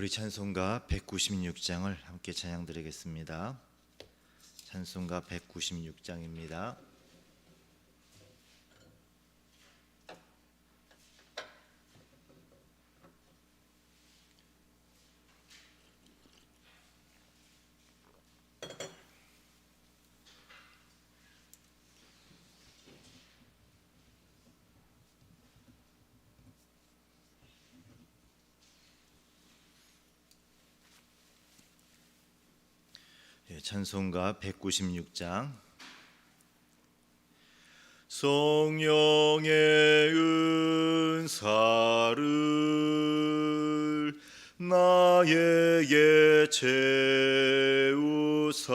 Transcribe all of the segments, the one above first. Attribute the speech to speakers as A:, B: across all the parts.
A: 우리 찬송가 196장을 함께 찬양 드리겠습니다. 찬송가 196장입니다. 찬송가 196장. 성령의 은사를 나에게 채우사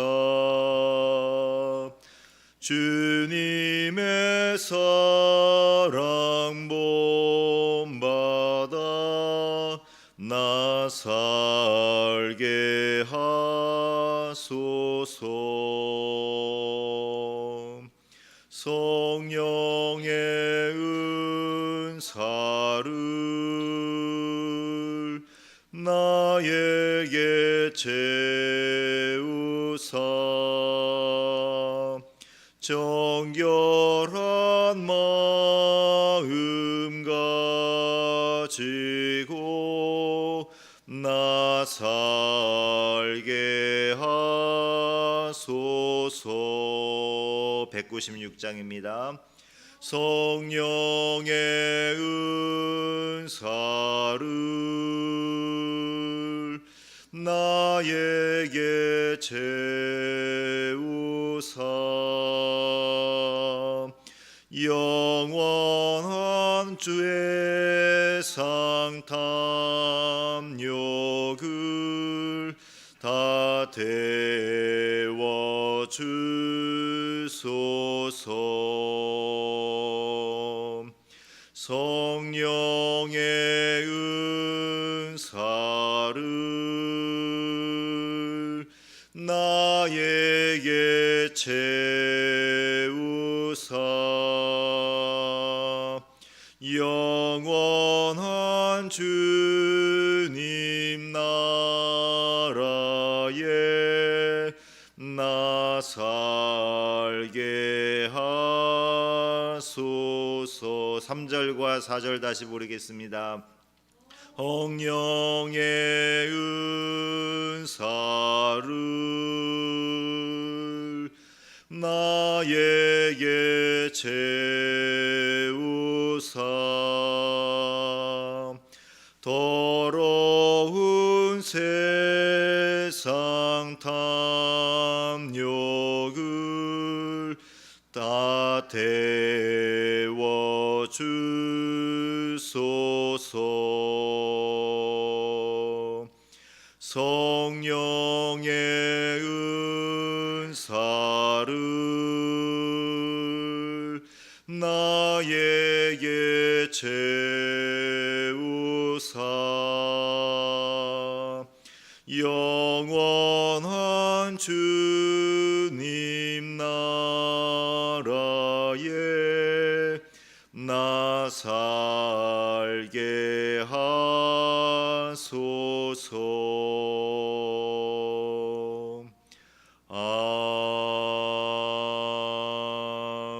A: 주님의 사랑 본받아 나 살게 하소서. 성령의 은사를 나에게 채우사 정결한 마음 가지고 나 살게 하소서. 196장입니다. 성령의 은사를 나에게 채우사 영원한 주의 상탐욕을 다 태워 주소서. 성령의 은사를 나에게 채우사 영원한 주님 나라에 나 살게 하소서. 3절과 4절 다시 부르겠습니다. 성령의 은사를 나에게 채우사 더러운 세상 탐욕을 다 태워 주소서. 성령의 은사를 나에게 채우사 영원한 주님 나라에 나 살게 하소서.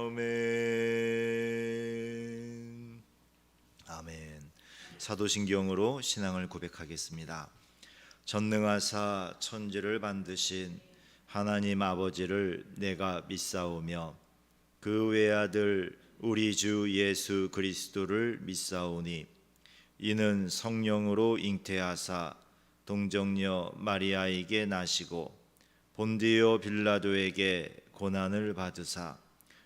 A: 아멘. 아멘. 사도신경으로 신앙을 고백하겠습니다. 전능하사 천지를 만드신 하나님 아버지를 내가 믿사오며 그 외아들 우리 주 예수 그리스도를 믿사오니 이는 성령으로 잉태하사 동정녀 마리아에게 나시고 본디오 빌라도에게 고난을 받으사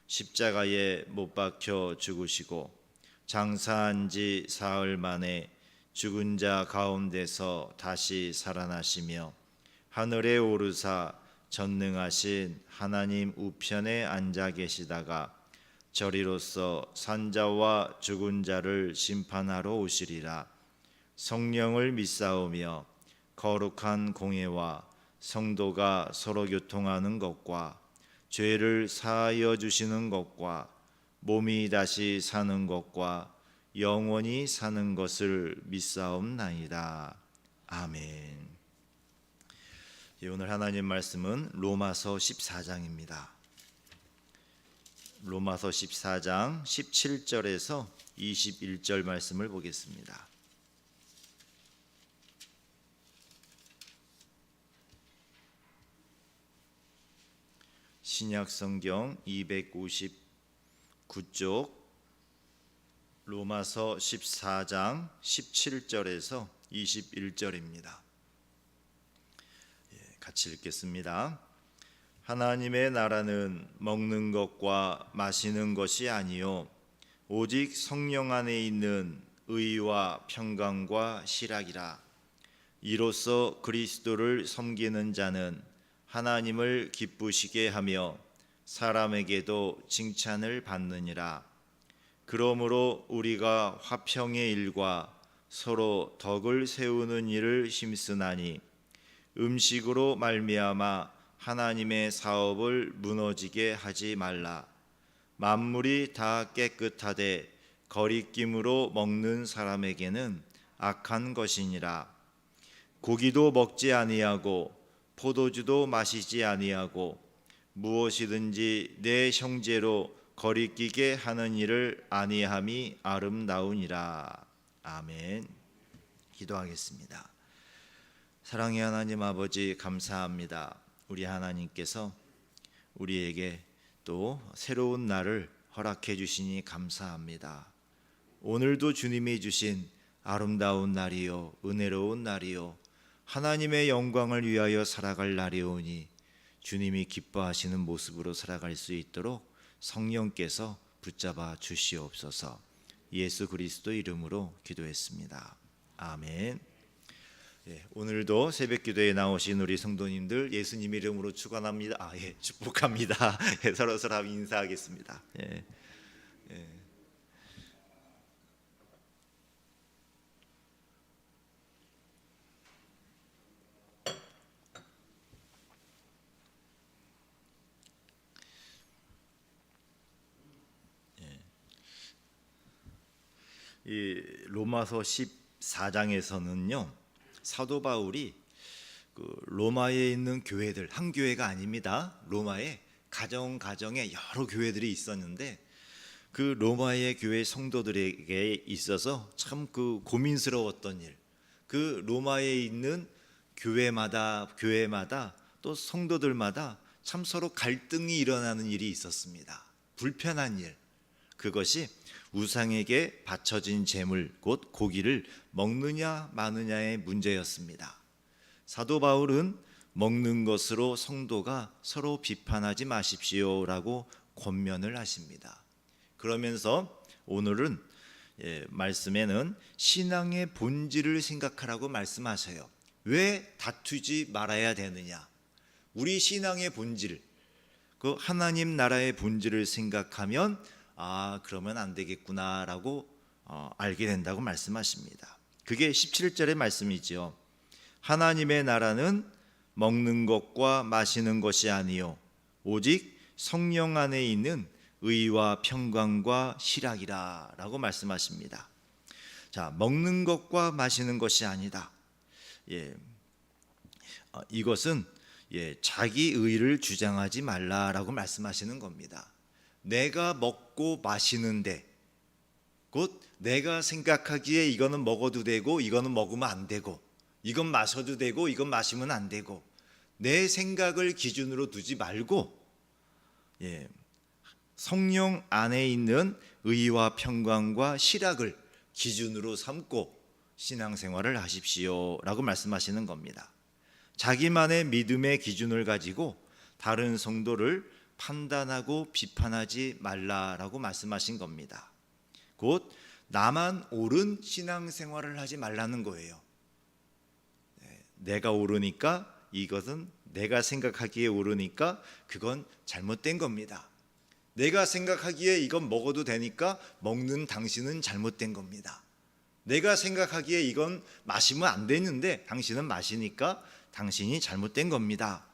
A: 십자가에 못 박혀 죽으시고 장사한 지 사흘 만에 죽은 자 가운데서 다시 살아나시며 하늘에 오르사 전능하신 하나님 우편에 앉아 계시다가 저리로서 산자와 죽은 자를 심판하러 오시리라. 성령을 믿사오며 거룩한 공회와 성도가 서로 교통하는 것과 죄를 사하여 주시는 것과 몸이 다시 사는 것과 영원히 사는 것을 믿사옵나이다. 아멘. 오늘 하나님 말씀은 로마서 14장입니다. 로마서 14장 17절에서 21절 말씀을 보겠습니다. 신약성경 259쪽 로마서 14장 17절에서 21절입니다. 같이 읽겠습니다. 하나님의 나라는 먹는 것과 마시는 것이 아니요 오직 성령 안에 있는 의와 평강과 실학이라. 이로써 그리스도를 섬기는 자는 하나님을 기쁘시게 하며 사람에게도 칭찬을 받느니라. 그러므로 우리가 화평의 일과 서로 덕을 세우는 일을 힘쓰나니 음식으로 말미암아 하나님의 사업을 무너지게 하지 말라. 만물이 다 깨끗하되 거리낌으로 먹는 사람에게는 악한 것이니라. 고기도 먹지 아니하고 포도주도 마시지 아니하고 무엇이든지 내 형제로 거리끼게 하는 일을 아니함이 아름다우니라. 아멘. 기도하겠습니다. 사랑의 하나님 아버지, 감사합니다. 우리 하나님께서 우리에게 또 새로운 날을 허락해 주시니 감사합니다. 오늘도 주님이 주신 아름다운 날이요 은혜로운 날이요 하나님의 영광을 위하여 살아갈 날이오니 주님이 기뻐하시는 모습으로 살아갈 수 있도록 성령께서 붙잡아 주시옵소서. 예수 그리스도 이름으로 기도했습니다. 아멘. 오늘도 새벽기도에 나오신 우리 성도님들 예수님 이름으로 축원합니다. 축복합니다. 서로 인사하겠습니다. 이 로마서 14장에서는요 사도 바울이 로마에 있는 교회들, 한 교회가 아닙니다. 로마에 가정에 여러 교회들이 있었는데 그 로마의 교회 성도들에게 있어서 참 고민스러웠던 일, 그 로마에 있는 교회마다 또 성도들마다 참 서로 갈등이 일어나는 일이 있었습니다. 불편한 일, 그것이 우상에게 바쳐진 제물 곧 고기를 먹느냐 마느냐의 문제였습니다. 사도 바울은 먹는 것으로 성도가 서로 비판하지 마십시오라고 권면을 하십니다. 그러면서 오늘은 말씀에는 신앙의 본질을 생각하라고 말씀하셔요. 왜 다투지 말아야 되느냐? 우리 신앙의 본질, 그 하나님 나라의 본질을 생각하면 그러면 안 되겠구나라고 알게 된다고 말씀하십니다. 그게 17절의 말씀이지요. 하나님의 나라는 먹는 것과 마시는 것이 아니요 오직 성령 안에 있는 의와 평강과 실학이라 라고 말씀하십니다. 자, 먹는 것과 마시는 것이 아니다. 이것은 자기 의를 주장하지 말라라고 말씀하시는 겁니다. 내가 먹고 마시는데 곧 내가 생각하기에 이거는 먹어도 되고 이거는 먹으면 안 되고 이건 마셔도 되고 이건 마시면 안 되고 내 생각을 기준으로 두지 말고 성령 안에 있는 의와 평강과 실학을 기준으로 삼고 신앙생활을 하십시오 라고 말씀하시는 겁니다. 자기만의 믿음의 기준을 가지고 다른 성도를 판단하고 비판하지 말라라고 말씀하신 겁니다. 곧 나만 옳은 신앙생활을 하지 말라는 거예요. 내가 옳으니까 이것은 내가 생각하기에 옳으니까 그건 잘못된 겁니다. 내가 생각하기에 이건 먹어도 되니까 먹는 당신은 잘못된 겁니다. 내가 생각하기에 이건 마시면 안 되는데 당신은 마시니까 당신이 잘못된 겁니다.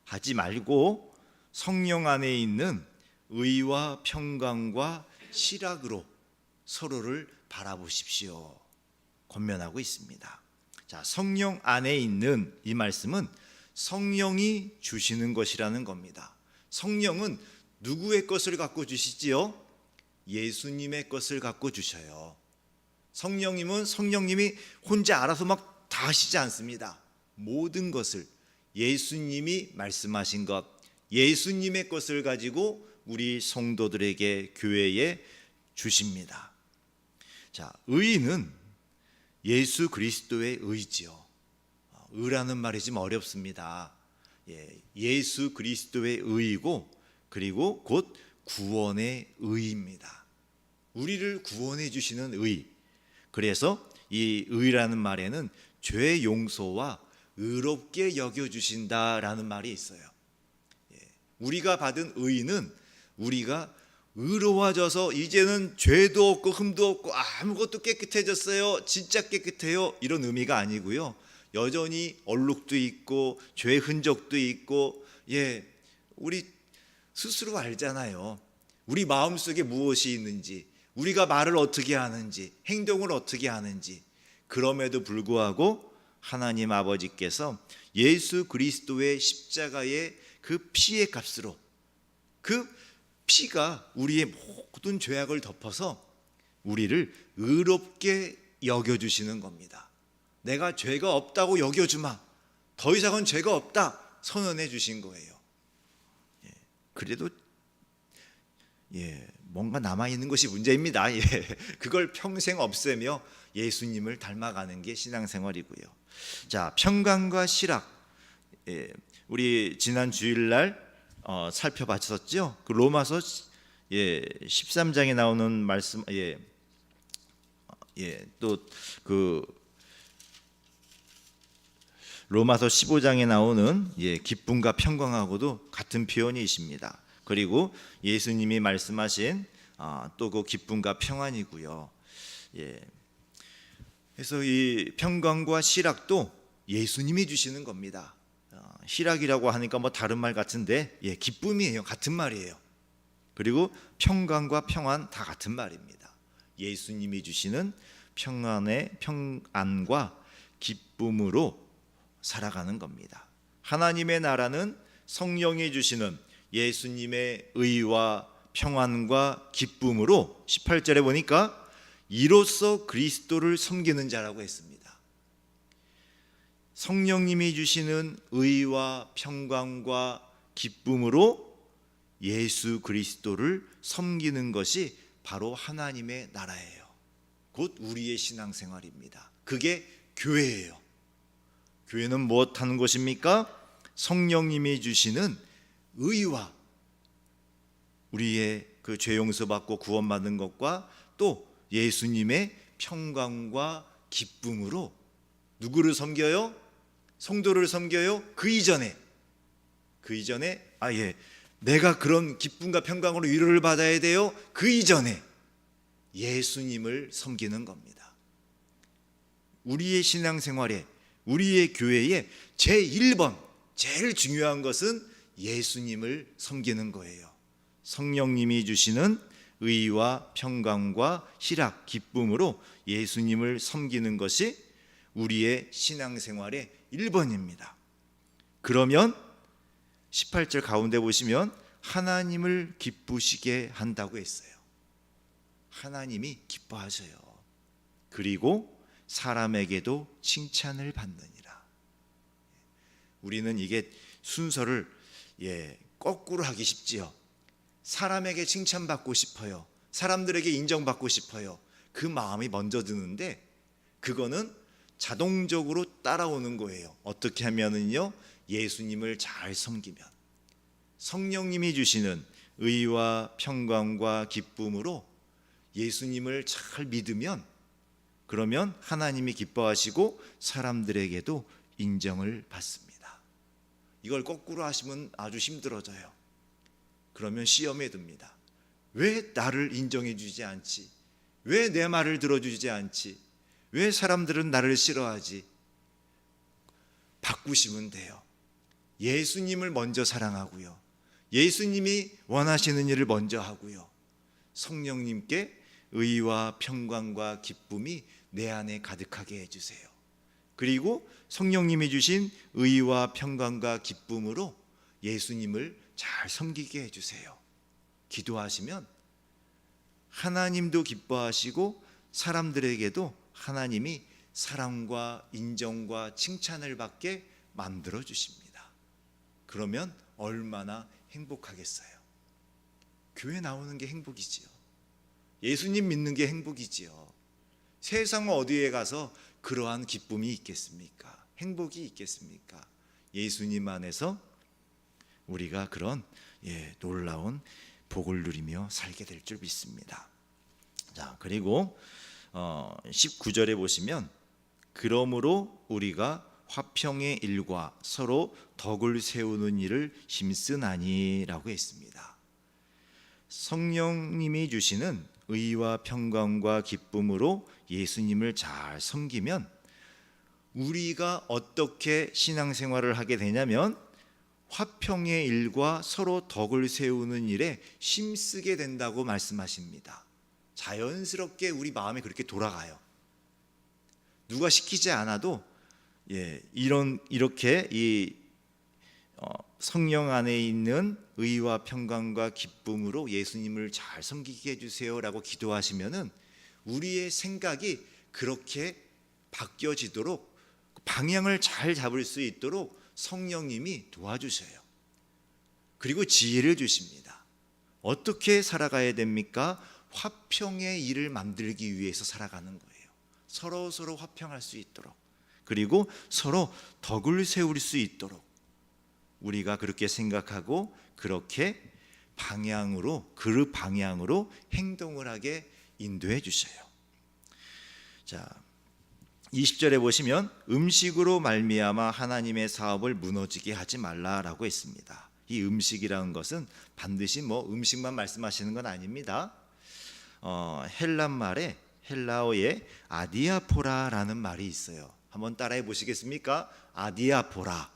A: 하지 말고 성령 안에 있는 의와 평강과 실학으로 서로를 바라보십시오. 권면하고 있습니다. 자, 성령 안에 있는 이 말씀은 성령이 주시는 것이라는 겁니다. 성령은 누구의 것을 갖고 주시지요? 예수님의 것을 갖고 주셔요. 성령님이 혼자 알아서 막 다 하시지 않습니다. 모든 것을 예수님이 말씀하신 것, 예수님의 것을 가지고 우리 성도들에게 교회에 주십니다. 자, 의는 예수 그리스도의 의지요. 의라는 말이 좀 어렵습니다. 예수 그리스도의 의이고, 그리고 곧 구원의 의입니다. 우리를 구원해 주시는 의. 그래서 이 의라는 말에는 죄 용서와 의롭게 여겨주신다라는 말이 있어요. 우리가 받은 의는 우리가 의로워져서 이제는 죄도 없고 흠도 없고 아무것도 깨끗해졌어요, 진짜 깨끗해요, 이런 의미가 아니고요. 여전히 얼룩도 있고 죄의 흔적도 있고, 우리 스스로 알잖아요. 우리 마음속에 무엇이 있는지, 우리가 말을 어떻게 하는지, 행동을 어떻게 하는지. 그럼에도 불구하고 하나님 아버지께서 예수 그리스도의 십자가의 그 피의 값으로, 그 피가 우리의 모든 죄악을 덮어서 우리를 의롭게 여겨주시는 겁니다. 내가 죄가 없다고 여겨주마, 더 이상은 죄가 없다 선언해 주신 거예요. 그래도 뭔가 남아있는 것이 문제입니다. 그걸 평생 없애며 예수님을 닮아가는 게 신앙생활이고요. 자, 평강과 실학, 우리 지난 주일날 살펴봤었죠. 그 로마서 13장에 나오는 말씀, 또 그 로마서 15장에 나오는 기쁨과 평강하고도 같은 표현이십니다. 그리고 예수님이 말씀하신 또 그 기쁨과 평안이고요. 그래서 이 평강과 실학도 예수님이 주시는 겁니다. 실학이라고 하니까 뭐 다른 말 같은데 기쁨이에요. 같은 말이에요. 그리고 평강과 평안 다 같은 말입니다. 예수님이 주시는 평안과 기쁨으로 살아가는 겁니다. 하나님의 나라는 성령이 주시는 예수님의 의와 평안과 기쁨으로 18절에 보니까 이로써 그리스도를 섬기는 자라고 했습니다. 성령님이 주시는 의와 평강과 기쁨으로 예수 그리스도를 섬기는 것이 바로 하나님의 나라예요. 곧 우리의 신앙생활입니다. 그게 교회예요. 교회는 무엇 하는 것입니까? 성령님이 주시는 의와 우리의 그 죄 용서받고 구원받는 것과 또 예수님의 평강과 기쁨으로 누구를 섬겨요? 성도를 섬겨요? 그 이전에 내가 그런 기쁨과 평강으로 위로를 받아야 돼요. 그 이전에 예수님을 섬기는 겁니다. 우리의 신앙생활에, 우리의 교회에 제1번 제일 중요한 것은 예수님을 섬기는 거예요. 성령님이 주시는 의와 평강과 희락, 기쁨으로 예수님을 섬기는 것이 우리의 신앙생활의 1번입니다. 그러면 18절 가운데 보시면 하나님을 기쁘시게 한다고 했어요. 하나님이 기뻐하셔요. 그리고 사람에게도 칭찬을 받느니라. 우리는 이게 순서를 거꾸로 하기 쉽지요. 사람에게 칭찬받고 싶어요. 사람들에게 인정받고 싶어요. 그 마음이 먼저 드는데 그거는 자동적으로 따라오는 거예요. 어떻게 하면은요, 예수님을 잘 섬기면, 성령님이 주시는 의와 평강과 기쁨으로 예수님을 잘 믿으면, 그러면 하나님이 기뻐하시고 사람들에게도 인정을 받습니다. 이걸 거꾸로 하시면 아주 힘들어져요. 그러면 시험에 듭니다. 왜 나를 인정해 주지 않지? 왜 내 말을 들어주지 않지? 왜 사람들은 나를 싫어하지? 바꾸시면 돼요. 예수님을 먼저 사랑하고요, 예수님이 원하시는 일을 먼저 하고요, 성령님께 의와 평강과 기쁨이 내 안에 가득하게 해주세요. 그리고 성령님이 주신 의와 평강과 기쁨으로 예수님을 잘 섬기게 해주세요. 기도하시면 하나님도 기뻐하시고 사람들에게도 하나님이 사랑과 인정과 칭찬을 받게 만들어 주십니다. 그러면 얼마나 행복하겠어요. 교회 나오는 게 행복이지요. 예수님 믿는 게 행복이지요. 세상 어디에 가서 그러한 기쁨이 있겠습니까? 행복이 있겠습니까? 예수님 안에서 우리가 그런 놀라운 복을 누리며 살게 될 줄 믿습니다. 자, 그리고 19절에 보시면 그러므로 우리가 화평의 일과 서로 덕을 세우는 일을 힘쓰나니라고 했습니다. 성령님이 주시는 의와 평강과 기쁨으로 예수님을 잘 섬기면 우리가 어떻게 신앙생활을 하게 되냐면 화평의 일과 서로 덕을 세우는 일에 힘쓰게 된다고 말씀하십니다. 자연스럽게 우리 마음이 그렇게 돌아가요. 누가 시키지 않아도 이렇게 이 성령 안에 있는 의와 평강과 기쁨으로 예수님을 잘 섬기게 해주세요라고 기도하시면은 우리의 생각이 그렇게 바뀌어지도록 방향을 잘 잡을 수 있도록 성령님이 도와주셔요. 그리고 지혜를 주십니다. 어떻게 살아가야 됩니까? 화평의 일을 만들기 위해서 살아가는 거예요. 서로 화평할 수 있도록, 그리고 서로 덕을 세울 수 있도록 우리가 그렇게 생각하고 그렇게 그 방향으로 행동을 하게 인도해 주셔요. 자, 20절에 보시면 음식으로 말미암아 하나님의 사업을 무너지게 하지 말라라고 했습니다. 이 음식이라는 것은 반드시 음식만 말씀하시는 건 아닙니다. 헬라어에 아디아포라라는 말이 있어요. 한번 따라해 보시겠습니까? 아디아포라.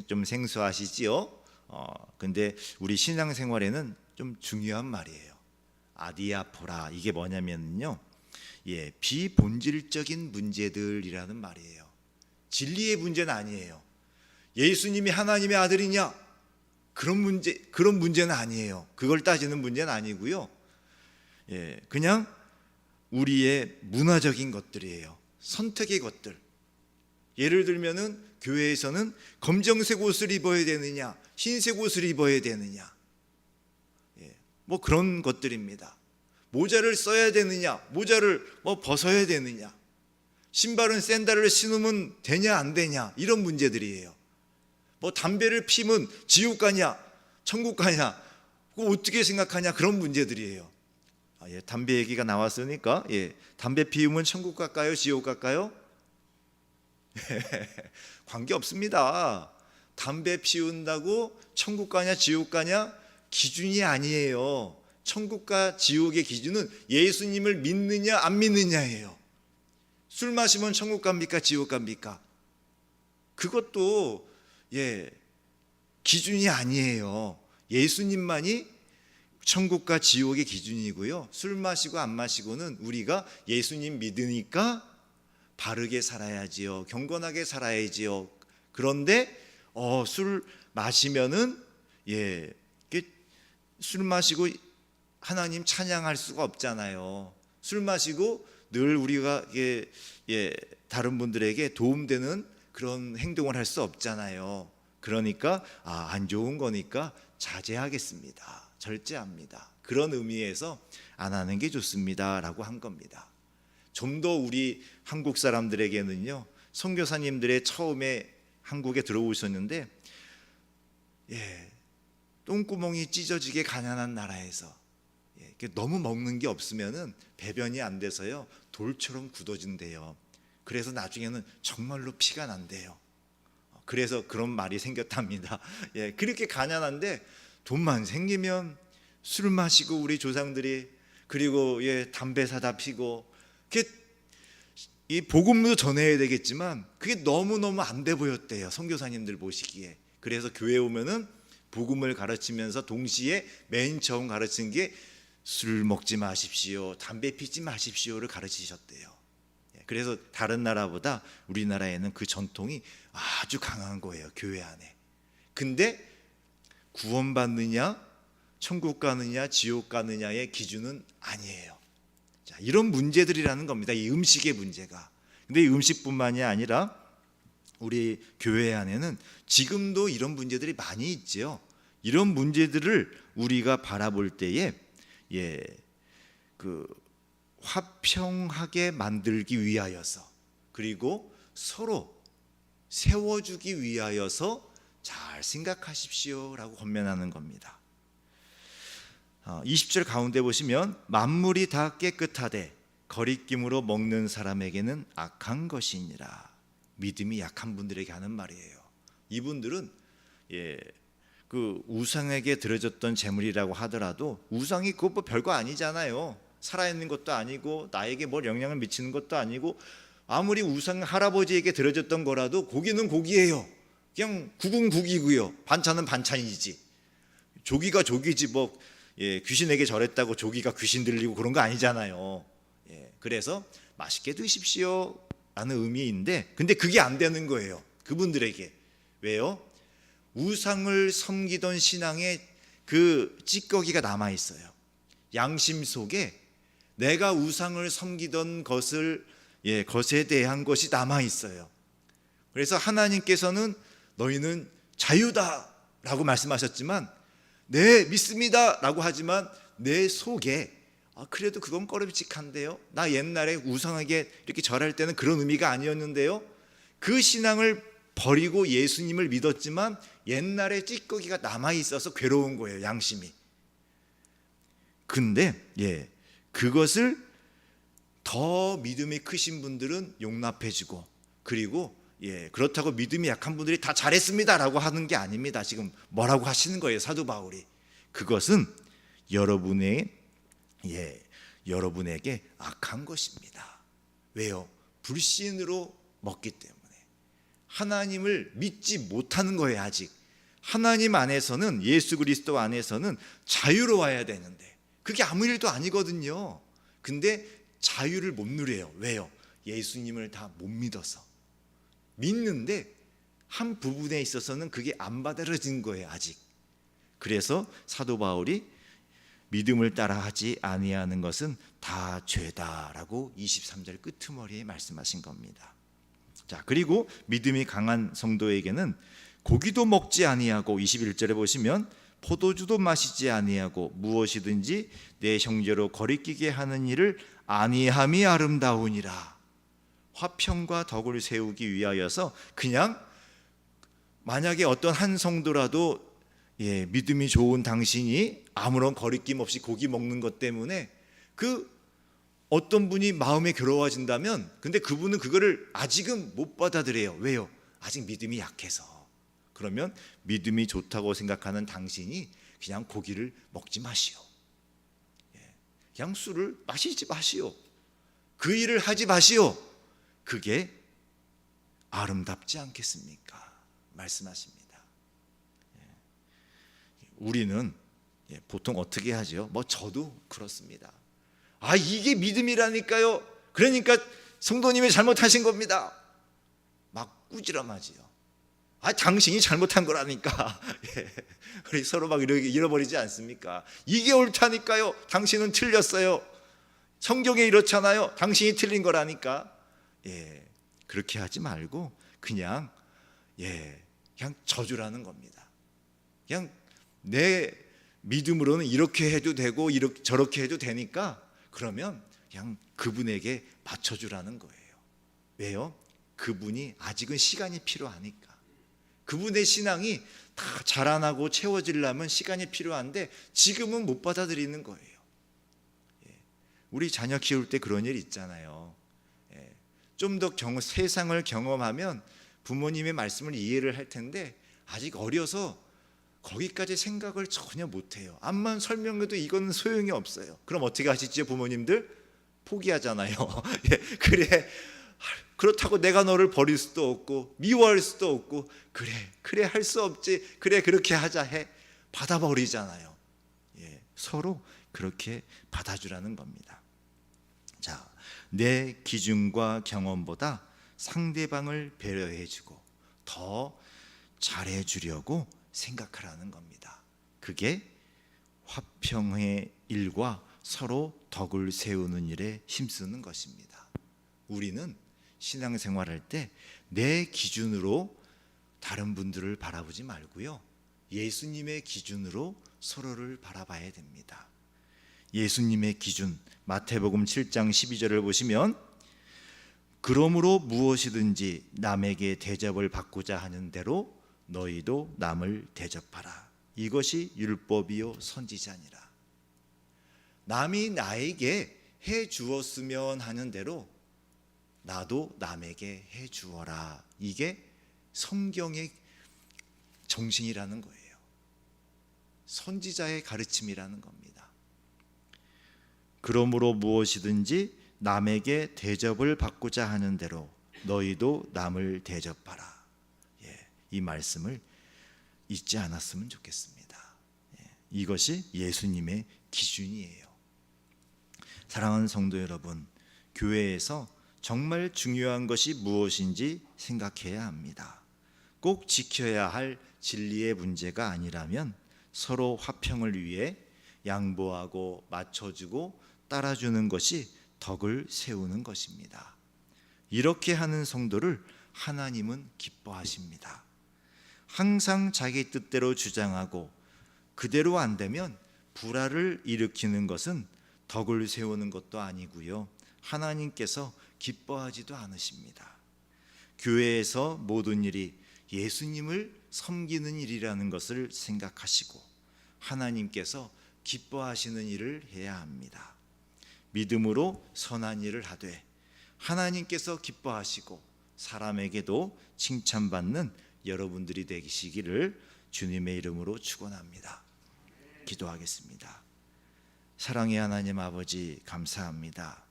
A: 좀 생소하시지요? 근데 우리 신앙생활에는 좀 중요한 말이에요. 아디아포라, 이게 뭐냐면요, 비본질적인 문제들이라는 말이에요. 진리의 문제는 아니에요. 예수님이 하나님의 아들이냐? 그런 문제는 아니에요. 그걸 따지는 문제는 아니고요. 그냥 우리의 문화적인 것들이에요. 선택의 것들. 예를 들면은 교회에서는 검정색 옷을 입어야 되느냐, 흰색 옷을 입어야 되느냐, 그런 것들입니다. 모자를 써야 되느냐, 모자를 벗어야 되느냐, 신발은 샌들을 신으면 되냐 안 되냐, 이런 문제들이에요. 담배를 피면 지옥 가냐 천국 가냐, 그거 어떻게 생각하냐, 그런 문제들이에요. 담배 얘기가 나왔으니까 담배 피우면 천국 갈까요 지옥 갈까요? 관계없습니다. 담배 피운다고 천국 가냐 지옥 가냐 기준이 아니에요. 천국과 지옥의 기준은 예수님을 믿느냐 안 믿느냐예요. 술 마시면 천국 갑니까 지옥 갑니까? 그것도 기준이 아니에요. 예수님만이 천국과 지옥의 기준이고요. 술 마시고 안 마시고는 우리가 예수님 믿으니까 바르게 살아야지요, 경건하게 살아야지요. 그런데 술 마시면은 술 마시고 하나님 찬양할 수가 없잖아요. 술 마시고 늘 우리가 다른 분들에게 도움되는 그런 행동을 할 수 없잖아요. 그러니까 안 좋은 거니까 자제하겠습니다, 절제합니다, 그런 의미에서 안 하는 게 좋습니다라고 한 겁니다. 좀 더 우리 한국 사람들에게는요, 선교사님들의 처음에 한국에 들어오셨는데 똥구멍이 찢어지게 가난한 나라에서 너무 먹는 게 없으면은 배변이 안 돼서요 돌처럼 굳어진대요. 그래서 나중에는 정말로 피가 난대요. 그래서 그런 말이 생겼답니다. 그렇게 가난한데 돈만 생기면 술 마시고 우리 조상들이, 그리고 담배 사다 피고, 이 복음도 전해야 되겠지만 그게 너무너무 안 돼 보였대요, 선교사님들 보시기에. 그래서 교회 오면은 복음을 가르치면서 동시에 맨 처음 가르친 게 술 먹지 마십시오, 담배 피지 마십시오를 가르치셨대요. 그래서 다른 나라보다 우리나라에는 그 전통이 아주 강한 거예요, 교회 안에. 근데 구원받느냐, 천국 가느냐, 지옥 가느냐의 기준은 아니에요. 자, 이런 문제들이라는 겁니다. 이 음식의 문제가. 근데 이 음식뿐만이 아니라 우리 교회 안에는 지금도 이런 문제들이 많이 있죠. 이런 문제들을 우리가 바라볼 때에 화평하게 만들기 위하여서, 그리고 서로 세워주기 위하여서 잘 생각하십시오라고 권면하는 겁니다. 20절 가운데 보시면 만물이 다 깨끗하되 거리낌으로 먹는 사람에게는 악한 것이니라. 믿음이 약한 분들에게 하는 말이에요. 이분들은 그 우상에게 드려졌던 제물이라고 하더라도 우상이 그거 뭐 별거 아니잖아요. 살아있는 것도 아니고 나에게 뭘 영향을 미치는 것도 아니고, 아무리 우상 할아버지에게 드려졌던 거라도 고기는 고기예요. 그냥 국은 국이고요, 반찬은 반찬이지. 조기가 조기지 뭐 귀신에게 절했다고 조기가 귀신 들리고 그런 거 아니잖아요. 그래서 맛있게 드십시오 라는 의미인데, 근데 그게 안 되는 거예요, 그분들에게. 왜요? 우상을 섬기던 신앙에 그 찌꺼기가 남아 있어요. 양심 속에 내가 우상을 섬기던 것에 대한 것이 남아 있어요. 그래서 하나님께서는 너희는 자유다 라고 말씀하셨지만, 네 믿습니다 라고 하지만 내 속에 그래도 그건 꺼림칙한데요, 나 옛날에 우상에게 이렇게 절할 때는 그런 의미가 아니었는데요, 그 신앙을 버리고 예수님을 믿었지만 옛날에 찌꺼기가 남아있어서 괴로운 거예요, 양심이. 근데 그것을 더 믿음이 크신 분들은 용납해주고, 그리고 그렇다고 믿음이 약한 분들이 다 잘했습니다 라고 하는 게 아닙니다. 지금 뭐라고 하시는 거예요, 사도 바울이. 그것은 여러분에게 악한 것입니다. 왜요? 불신으로 먹기 때문에. 하나님을 믿지 못하는 거예요. 아직 하나님 안에서는, 예수 그리스도 안에서는 자유로워야 되는데 그게 아무 일도 아니거든요. 근데 자유를 못 누려요. 왜요? 예수님을 다 못 믿어서. 믿는데 한 부분에 있어서는 그게 안 받아들여진 거예요, 아직. 그래서 사도 바울이 믿음을 따라하지 아니하는 것은 다 죄다라고 23절 끄트머리에 말씀하신 겁니다. 자, 그리고 믿음이 강한 성도에게는 고기도 먹지 아니하고 21절에 보시면 포도주도 마시지 아니하고 무엇이든지 내 형제로 거리끼게 하는 일을 아니함이 아름다우니라. 화평과 덕을 세우기 위하여서, 그냥 만약에 어떤 한 성도라도 믿음이 좋은 당신이 아무런 거리낌 없이 고기 먹는 것 때문에 그 어떤 분이 마음에 괴로워진다면, 근데 그분은 그거를 아직은 못 받아들여요. 왜요? 아직 믿음이 약해서. 그러면 믿음이 좋다고 생각하는 당신이 그냥 고기를 먹지 마시오, 그냥 술을 마시지 마시오, 그 일을 하지 마시오. 그게 아름답지 않겠습니까? 말씀하십니다. 우리는 보통 어떻게 하죠? 뭐 저도 그렇습니다. 이게 믿음이라니까요. 그러니까 성도님이 잘못하신 겁니다. 막 꾸지람하지요. 당신이 잘못한 거라니까. 우리 서로 막 이렇게 잃어버리지 않습니까? 이게 옳다니까요. 당신은 틀렸어요. 성경에 이렇잖아요. 당신이 틀린 거라니까. 그렇게 하지 말고 그냥 저주라는 겁니다. 그냥 내 믿음으로는 이렇게 해도 되고 이렇게 저렇게 해도 되니까, 그러면 그냥 그분에게 맞춰주라는 거예요. 왜요? 그분이 아직은 시간이 필요하니까. 그분의 신앙이 다 자라나고 채워지려면 시간이 필요한데 지금은 못 받아들이는 거예요. 우리 자녀 키울 때 그런 일 있잖아요. 좀 더 세상을 경험하면 부모님의 말씀을 이해를 할 텐데 아직 어려서 거기까지 생각을 전혀 못해요. 암만 설명해도 이건 소용이 없어요. 그럼 어떻게 하시죠, 부모님들? 포기하잖아요. 그래, 그렇다고 내가 너를 버릴 수도 없고 미워할 수도 없고, 그래 할 수 없지, 그래 그렇게 하자 해, 받아버리잖아요. 서로 그렇게 받아주라는 겁니다. 자, 내 기준과 경험보다 상대방을 배려해주고 더 잘해주려고 생각하라는 겁니다. 그게 화평의 일과 서로 덕을 세우는 일에 힘쓰는 것입니다. 우리는 신앙생활할 때 내 기준으로 다른 분들을 바라보지 말고요, 예수님의 기준으로 서로를 바라봐야 됩니다. 예수님의 기준, 마태복음 7장 12절을 보시면, 그러므로 무엇이든지 남에게 대접을 받고자 하는 대로 너희도 남을 대접하라. 이것이 율법이요 선지자니라. 남이 나에게 해 주었으면 하는 대로 나도 남에게 해 주어라. 이게 성경의 정신이라는 거예요. 선지자의 가르침이라는 겁니다. 그러므로 무엇이든지 남에게 대접을 받고자 하는 대로 너희도 남을 대접하라. 이 말씀을 잊지 않았으면 좋겠습니다. 이것이 예수님의 기준이에요. 사랑하는 성도 여러분, 교회에서 정말 중요한 것이 무엇인지 생각해야 합니다. 꼭 지켜야 할 진리의 문제가 아니라면 서로 화평을 위해 양보하고 맞춰주고 따라주는 것이 덕을 세우는 것입니다. 이렇게 하는 성도를 하나님은 기뻐하십니다. 항상 자기 뜻대로 주장하고 그대로 안 되면 불화를 일으키는 것은 덕을 세우는 것도 아니고요, 하나님께서 기뻐하지도 않으십니다. 교회에서 모든 일이 예수님을 섬기는 일이라는 것을 생각하시고 하나님께서 기뻐하시는 일을 해야 합니다. 믿음으로 선한 일을 하되 하나님께서 기뻐하시고 사람에게도 칭찬받는 여러분들이 되시기를 주님의 이름으로 축원합니다. 기도하겠습니다. 사랑의 하나님 아버지, 감사합니다.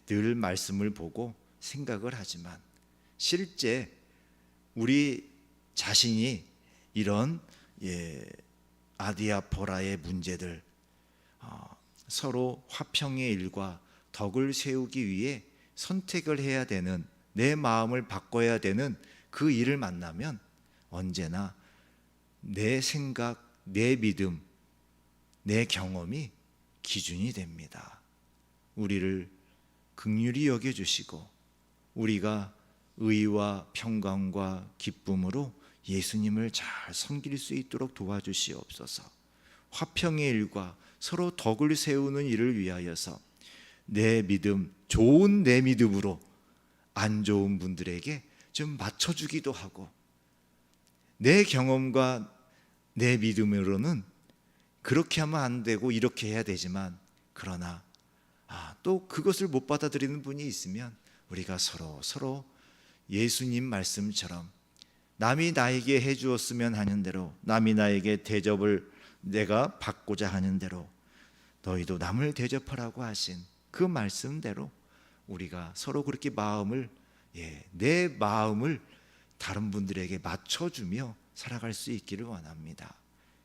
A: 늘 말씀을 보고 생각을 하지만 실제 우리 자신이 이런 아디아포라의 문제들, 서로 화평의 일과 덕을 세우기 위해 선택을 해야 되는, 내 마음을 바꿔야 되는 그 일을 만나면 언제나 내 생각, 내 믿음, 내 경험이 기준이 됩니다. 우리를 긍휼히 여겨주시고 우리가 의와 평강과 기쁨으로 예수님을 잘 섬길 수 있도록 도와주시옵소서. 화평의 일과 서로 덕을 세우는 일을 위하여서 내 믿음, 좋은 내 믿음으로 안 좋은 분들에게 좀 맞춰주기도 하고, 내 경험과 내 믿음으로는 그렇게 하면 안 되고 이렇게 해야 되지만, 그러나 또 그것을 못 받아들이는 분이 있으면 우리가 서로 예수님 말씀처럼 남이 나에게 해주었으면 하는 대로, 남이 나에게 대접을 내가 받고자 하는 대로 너희도 남을 대접하라고 하신 그 말씀대로 우리가 서로 그렇게 마음을, 내 마음을 다른 분들에게 맞춰주며 살아갈 수 있기를 원합니다.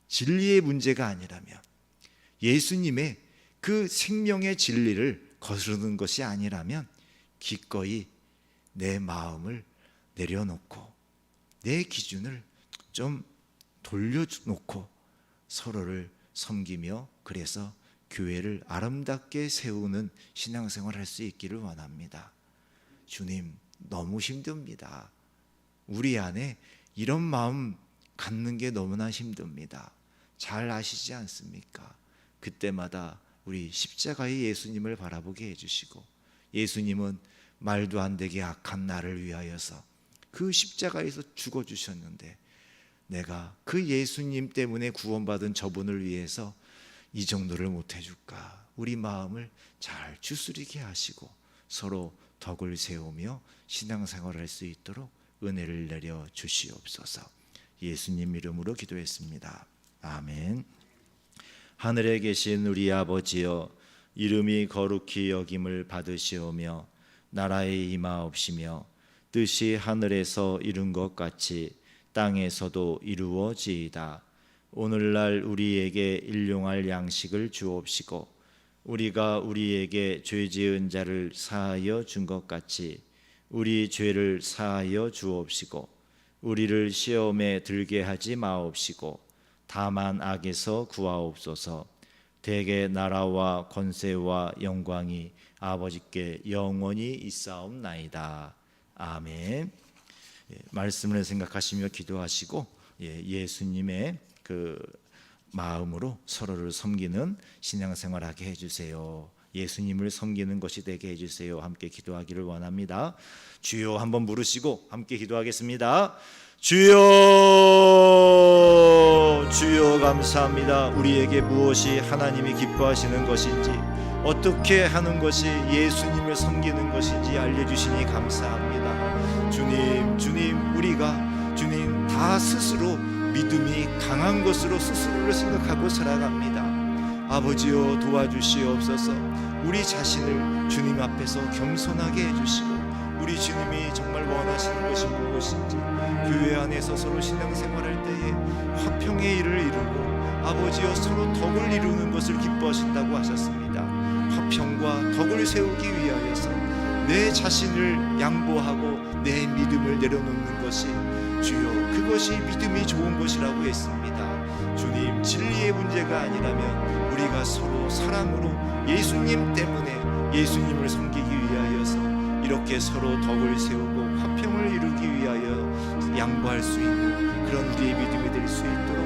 A: 진리의 문제가 아니라면, 예수님의 그 생명의 진리를 거스르는 것이 아니라면 기꺼이 내 마음을 내려놓고 내 기준을 좀 돌려놓고 서로를 섬기며, 그래서 교회를 아름답게 세우는 신앙생활을 할 수 있기를 원합니다. 주님, 너무 힘듭니다. 우리 안에 이런 마음 갖는 게 너무나 힘듭니다. 잘 아시지 않습니까? 그때마다 우리 십자가의 예수님을 바라보게 해주시고, 예수님은 말도 안 되게 악한 나를 위하여서 그 십자가에서 죽어주셨는데, 내가 그 예수님 때문에 구원받은 저분을 위해서 이 정도를 못 해줄까? 우리 마음을 잘 추스리게 하시고 서로 덕을 세우며 신앙생활을 할 수 있도록 은혜를 내려 주시옵소서. 예수님 이름으로 기도했습니다. 아멘. 하늘에 계신 우리 아버지여, 이름이 거룩히 여김을 받으시오며 나라의 임하옵시며 뜻이 하늘에서 이룬 것 같이 땅에서도 이루어지이다. 오늘날 우리에게 일용할 양식을 주옵시고 우리가 우리에게 죄 지은 자를 사하여 준 것 같이 우리 죄를 사하여 주옵시고 우리를 시험에 들게 하지 마옵시고 다만 악에서 구하옵소서. 대개 나라와 권세와 영광이 아버지께 영원히 있사옵나이다. 아멘. 말씀을 생각하시며 기도하시고 예수님의 그 마음으로 서로를 섬기는 신앙생활하게 해주세요. 예수님을 섬기는 것이 되게 해주세요. 함께 기도하기를 원합니다. 주여 한번 부르시고 함께 기도하겠습니다. 주여, 주여 감사합니다. 우리에게 무엇이 하나님이 기뻐하시는 것인지, 어떻게 하는 것이 예수님을 섬기는 것인지 알려주시니 감사합니다. 주님, 우리가 주님 다 스스로 믿음이 강한 것으로 스스로를 생각하고 살아갑니다. 아버지여 도와주시옵소서. 우리 자신을 주님 앞에서 겸손하게 해주시고 우리 주님이 정말 원하시는 것이 무엇인지 교회 안에서 서로 신앙생활할 때에 화평의 일을 이루고 아버지여 서로 덕을 이루는 것을 기뻐하신다고 하셨습니다. 화평과 덕을 세우기 위하여서 내 자신을 양보하고 내 믿음을 내려놓는 것이 주여 그것이 믿음이 좋은 것이라고 했습니다. 주님 진리의 문제가 아니라면 우리가 서로 사랑으로 예수님 때문에 예수님을 섬기기 위하여서 이렇게 서로 덕을 세우고 화평을 이루기 위하여 양보할 수 있는 그런 우리의 믿음이 될 수 있도록